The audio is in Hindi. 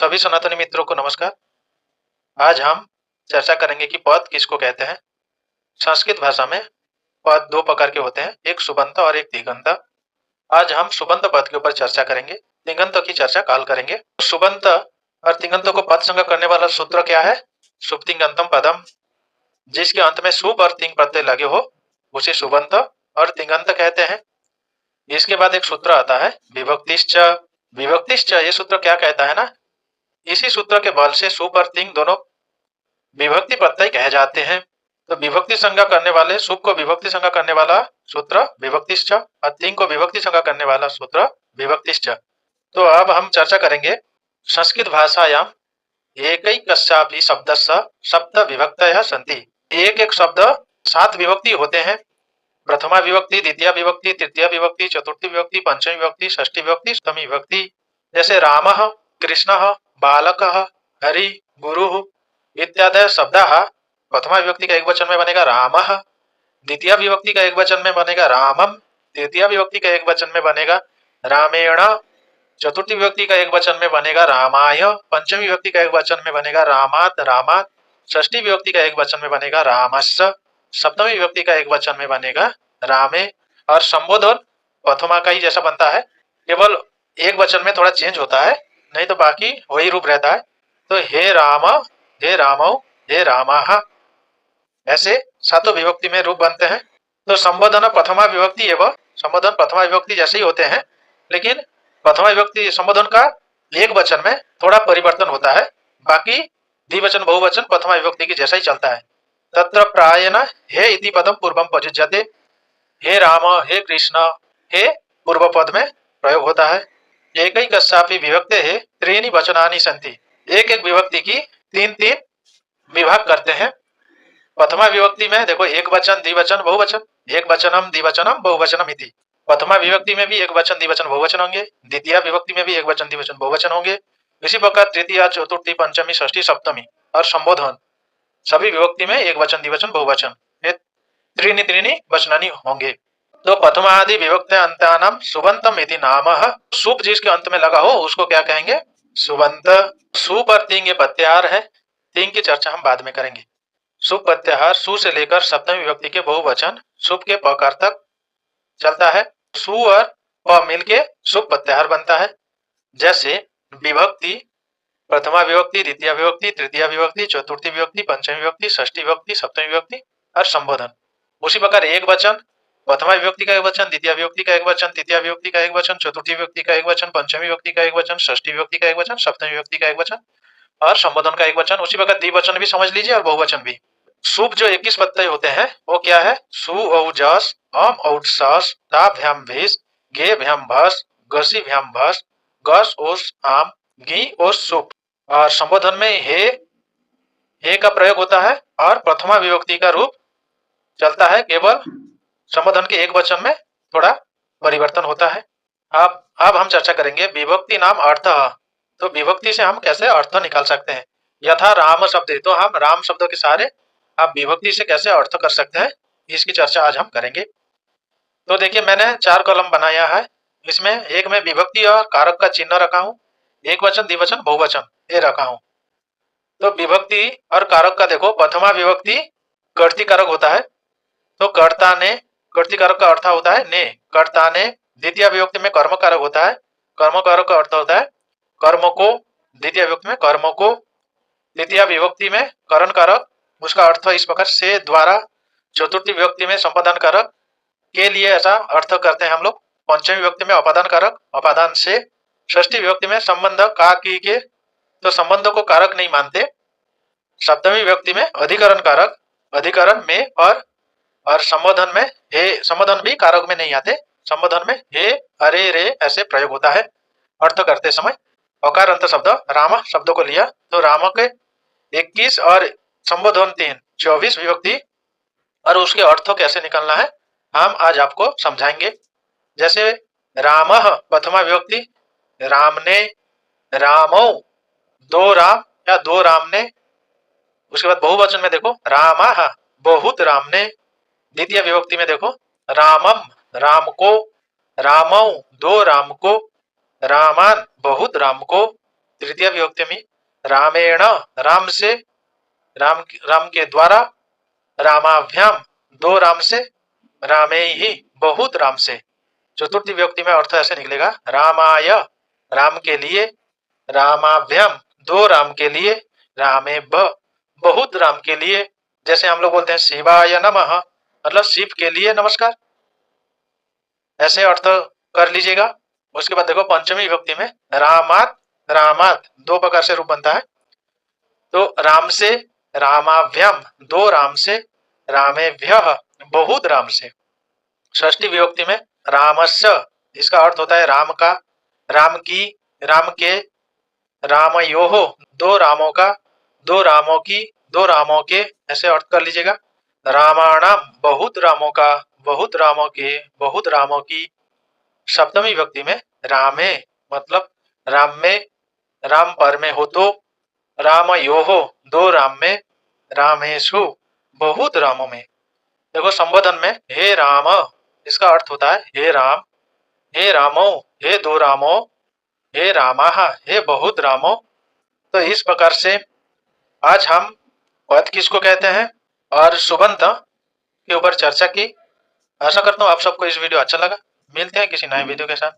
सभी सनातनी मित्रों को नमस्कार। आज हम चर्चा करेंगे कि पद किसको कहते हैं। संस्कृत भाषा में पद दो प्रकार के होते हैं, एक सुबंत और एक तिङन्त। आज हम सुबंत पद के ऊपर चर्चा करेंगे, तिङन्त की चर्चा काल करेंगे। सुबंत और तिङन्त को पद संज्ञा करने वाला सूत्र क्या है? शुभ तिङन्तम पदम। जिसके अंत में शुभ और तिंग प्रत्यय लगे हो उसे सुबंत और तिङन्त कहते हैं। इसके बाद एक सूत्र आता है विभक्तिश्च। विभक्तिश्च ये सूत्र क्या कहता है ना, इसी सूत्र के बल से शुभ और तिंग दोनों विभक्ति प्रत्यय कहे जाते हैं। तो विभक्ति संज्ञा करने वाले शुभ को विभक्ति संज्ञा करने वाला सूत्र विभक्तिश्च और तिंग को विभक्ति संज्ञा करने वाला सूत्र विभक्तिश्च। तो अब हम चर्चा करेंगे संस्कृत भाषायाम एकैकस्यापि शब्दस्य सप्त विभक्तयः सन्ति। एक एक शब्द 7 विभक्ति होते हैं। प्रथमा विभक्ति, द्वितीय विभक्ति, तृतीय विभक्ति, चतुर्थी विभक्ति, पंचमी विभक्ति, षष्ठी विभक्ति, सप्तमी विभक्ति। जैसे रामः, कृष्णः, बालकः, हरि, गुरुः इत्यादि शब्दाः प्रथमा विभक्ति का एक वचन में बनेगा रामः, द्वितीय विभक्ति का एक वचन में बनेगा रामम, तृतीय विभक्ति का एक वचन में बनेगा रामेण, चतुर्थी विभक्ति का एक वचन में बनेगा रामाय, पंचमी विभक्ति का एक वचन में बनेगा रामात रामात, षष्ठी विभक्ति का एक वचन में बनेगा रामस्य, सप्तमी विभक्ति का एक वचन में बनेगा रामे। और संबोधन प्रथमा का ही जैसा बनता है, केवल एक वचन में थोड़ा चेंज होता है, नहीं तो बाकी वही रूप रहता है। तो हे राम, हे रामौ, हे रामाः, ऐसे सातों विभक्ति में रूप बनते हैं। तो संबोधन प्रथमा विभक्ति एवं संबोधन प्रथमा विभक्ति जैसे ही होते हैं, लेकिन प्रथमा विभक्ति संबोधन का एक वचन में थोड़ा परिवर्तन होता है, बाकी द्विवचन बहुवचन प्रथमा विभक्ति की जैसा ही चलता है। तत्र प्रायेण हे इति पदम पूर्वम प्रयुज्यते। हे राम, हे कृष्ण, हे पूर्व पद में प्रयोग होता है। एकैकस्यापि विभक्तेः त्रीणि वचनानि सन्ति। एक एक विभक्ति की तीन तीन विभाग करते हैं। प्रथमा विभक्ति में देखो एक वचन, द्विवचन, बहुवचन, एक वचनम द्विवचनम बहुवचनम इति। प्रथमा विभक्ति में भी एक वचन, द्विवचन, बहुवचन होंगे। द्वितीय विभक्ति में भी एक वचन, द्विवचन, बहुवचन होंगे। इसी प्रकार तृतीय, चतुर्थी, पंचमी, षष्ठी, सप्तमी और संबोधन सभी विभक्ति में एक वचन, द्विवचन, बहुवचन, ये त्रीणि त्रीणि वचनानि होंगे। तो प्रथमादि विभक्त अंतानाम सुबंतम इति नामः। सुप जिसके अंत में लगा हो उसको क्या कहेंगे? सुबंत। सुप और तिंग ये प्रत्याहार है, तिंग की चर्चा हम बाद में करेंगे। सुप प्रत्याहार सु से लेकर सप्तमी विभक्ति के बहुवचन सुप के पकार तक चलता है। सु और प मिलके सुप प्रत्याहार बनता है। जैसे विभक्ति प्रथमा विभक्ति, द्वितीय विभक्ति, तृतीय विभक्ति, चतुर्थी विभक्ति, पंचमी विभक्ति, षष्ठी विभक्ति, सप्तमी विभक्ति और संबोधन। उसी प्रकार एक वचन प्रथमा विभक्ति का एक वचन, द्वितीय विभक्ति का एक वचन, तृतीय विभक्ति का एक वचन, चतुर्थी विभक्ति का एक वचन, पंचमी विभक्ति का एक वचन, षष्ठी विभक्ति का एक वचन, सप्तमी विभक्ति का एक वचन और संबोधन का एक वचन। उसी प्रकार द्विवचन भी समझ लीजिए और बहुवचन भी। शुभ जो 21 प्रत्यय होते हैं वो क्या है? सु औ जस, अम औ सस, ता भ्याम भिस, गे भ्याम भस, गसी भ्याम भस, गस ओस आम, गी ओस सुप। और संबोधन में हे का प्रयोग होता है और प्रथमा विभक्ति का रूप चलता है, केवल संबोधन के एक वचन में थोड़ा परिवर्तन होता है। अब हम चर्चा करेंगे विभक्ति नाम अर्थ। तो विभक्ति से हम कैसे अर्थ निकाल सकते हैं? यथा राम शब्द, तो हम राम शब्दों के सारे आप विभक्ति से कैसे अर्थ कर सकते हैं, इसकी चर्चा आज हम करेंगे। तो देखिए मैंने 4 कॉलम बनाया है, इसमें एक में विभक्ति और कारक का चिन्ह रखा हूं, एक वचन, द्विवचन, बहुवचन ये रखा हूं। तो विभक्ति और कारक का देखो, प्रथमा विभक्ति कर्ती कारक होता है, तो कर्ता ने, कर्ती कारक का अर्थ होता है ने, कर्ता ने। द्वितीय विभक्ति में कर्म कारक होता है, कर्म कारक का अर्थ होता है कर्म को, द्वितीय विभक्ति में कर्म को। तृतीय विभक्ति में करण कारक, उसका अर्थ इस प्रकार से द्वारा। चतुर्थी विभक्ति में संपादन कारक के लिए ऐसा अर्थ करते हैं हम लोग। पंचमी विभक्ति में अपादान कारक, अपादान से। षष्ठी विभक्ति में संबंध का की के, तो संबंधों को कारक नहीं मानते। सप्तमी विभक्ति में अधिकरण कारक, अधिकरण में और संबोधन में हे, संबोधन भी कारक में नहीं आते। संबोधन में हे, अरे, रे ऐसे प्रयोग होता है अर्थ करते समय। अकारांत शब्द राम शब्द को लिया तो राम के 21 और संबोधन 3, 24 विभक्ति और उसके अर्थ कैसे निकालना है हम आज आपको समझाएंगे। जैसे रामः प्रथमा विभक्ति, राम ने, रामौ दो राम या दो राम ने। उसके बाद बहुवचन में देखो रामाः बहुत राम ने। द्वितीय विभक्ति में देखो रामम राम को, रामौ दो राम को, रामान बहुत राम को। तृतीय विभक्ति में रामेण, राम से, राम के द्वारा, रामाभ्याम, दो राम से, रामे ही, बहुत राम से। चतुर्थ विभक्ति में अर्थ ऐसे निकलेगा रामाय, राम के लिए, रामाभ्याम, दो राम के लिए, रामे बहुत राम के लिए। जैसे हम लोग बोलते हैं शिवाय नमः, मतलब शिव के लिए नमस्कार, ऐसे अर्थ कर लीजिएगा। उसके बाद देखो पंचमी विभक्ति में रामात, रामात दो प्रकार से रूप बनता है, तो राम से, रामाभ्याम, दो राम से, रामेभ्यः, बहुत राम से। षष्ठी विभक्ति में रामस्य, इसका अर्थ होता है राम का, राम की, राम के, रामयोः, दो रामों का, दो रामों की, दो रामों के, ऐसे अर्थ कर लीजिएगा। रामाणाम, बहुत रामों का, बहुत रामों के, बहुत रामों की। सप्तमी विभक्ति में रामे, मतलब राम में, राम पर में हो तो, रामयोः, दो राम में, रामेषु, बहुत रामों में। देखो संबोधन में हे राम, इसका अर्थ होता है हे राम, हे रामो, हे दो रामो, हे रामाः, हे बहुत रामो। तो इस प्रकार से आज हम पद किसको कहते हैं और सुबंत के ऊपर चर्चा की। आशा करता हूँ आप सबको इस वीडियो अच्छा लगा। मिलते हैं किसी नए वीडियो के साथ।